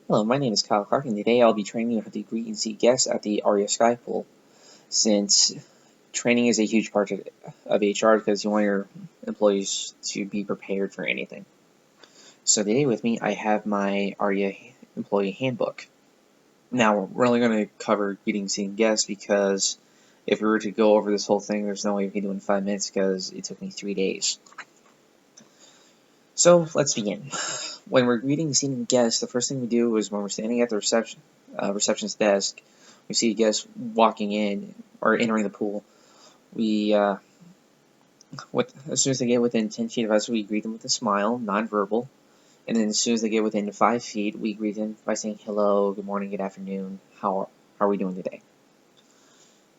Hello, my name is Kyle Clark, and today I'll be training you how to greet and seat guests at the Aria Sky Pool. Since training is a huge part of HR because you want your employees to be prepared for anything. So today with me, I have my Aria employee handbook. Now, we're only going to cover greeting and seating guests because if we were to go over this whole thing, there's no way we can do it in 5 minutes because it took me 3 days. So let's begin. When we're greeting and seating guests, the first thing we do is when we're standing at the receptionist desk, we see a guest walking in or entering the pool. We, as soon as they get within 10 feet of us, we greet them with a smile, nonverbal. And then as soon as they get within 5 feet, we greet them by saying hello, good morning, good afternoon, how are we doing today?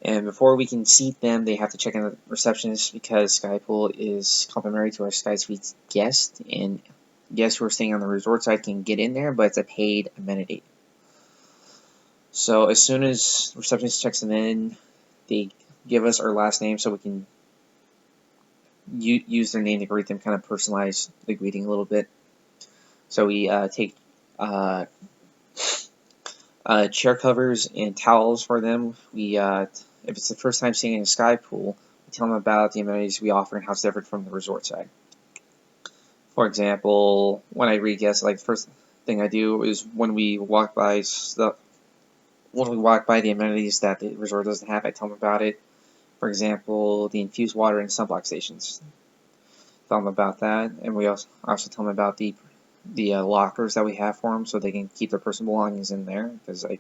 And before we can seat them, they have to check in the receptionist because Sky Pool is complimentary to our Sky Suites guests, and guests who are staying on the resort side can get in there, but it's a paid amenity. So as soon as the receptionist checks them in, they give us our last name so we can use their name to greet them, kind of personalize the greeting a little bit. So we take chair covers and towels for them. If it's the first time staying in a Sky Pool, we tell them about the amenities we offer and how it's different from the resort side. For example, when I read guests, like the first thing I do is when we walk by the amenities that the resort doesn't have, I tell them about it. For example, the infused water and sunblock stations. Tell them about that, and we also tell them about the lockers that we have for them, so they can keep their personal belongings in there. Because I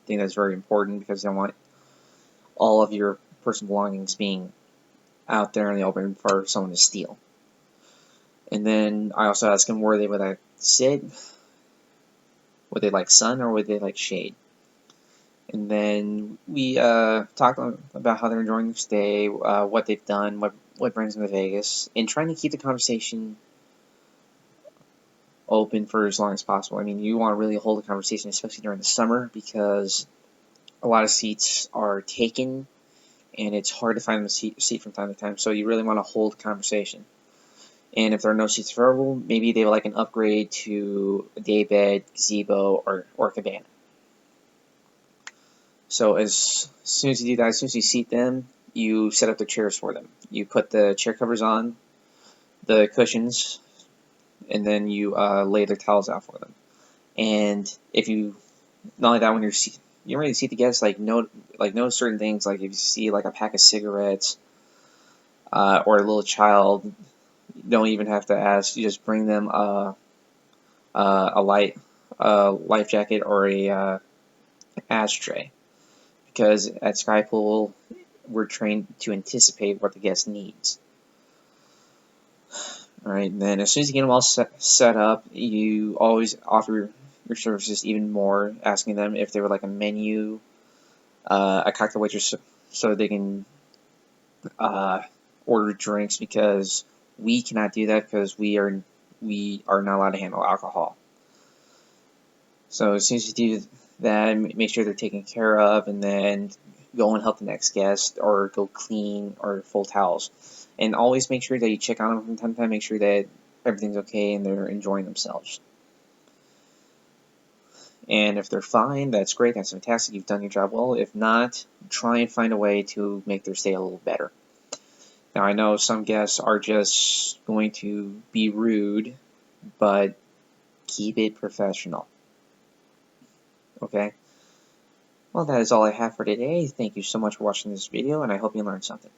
think that's very important because they don't want all of your personal belongings being out there in the open for someone to steal. And then I also ask them where they would like sit. Would they like sun or would they like shade? And then we talk about how they're enjoying their stay, what they've done, what brings them to Vegas, and trying to keep the conversation open for as long as possible. I mean, you want to really hold the conversation, especially during the summer, because a lot of seats are taken, and it's hard to find a seat from time to time. So you really want to hold the conversation. And if there are no seats available, maybe they would like an upgrade to a day bed, gazebo, or cabana. So as soon as you do that, as soon as you seat them, you set up the chairs for them. You put the chair covers on, the cushions, and then you lay their towels out for them. And if you, not only that, when you're ready to seat the guests, note certain things, like if you see like a pack of cigarettes or a little child, you don't even have to ask. You just bring them a life jacket or a ashtray, because at Sky Pool we're trained to anticipate what the guest needs. Alright, then as soon as you get them all set up, you always offer your services even more, asking them if they would like a menu, a cocktail waitress, so they can order drinks, because we cannot do that because we are not allowed to handle alcohol. So as soon as you do that, make sure they're taken care of, and then go and help the next guest, or go clean, or fold towels. And always make sure that you check on them from time to time, make sure that everything's okay and they're enjoying themselves. And if they're fine, that's great, that's fantastic, you've done your job well. If not, try and find a way to make their stay a little better. Now, I know some guests are just going to be rude, but keep it professional. Okay? Well, that is all I have for today. Thank you so much for watching this video, and I hope you learned something.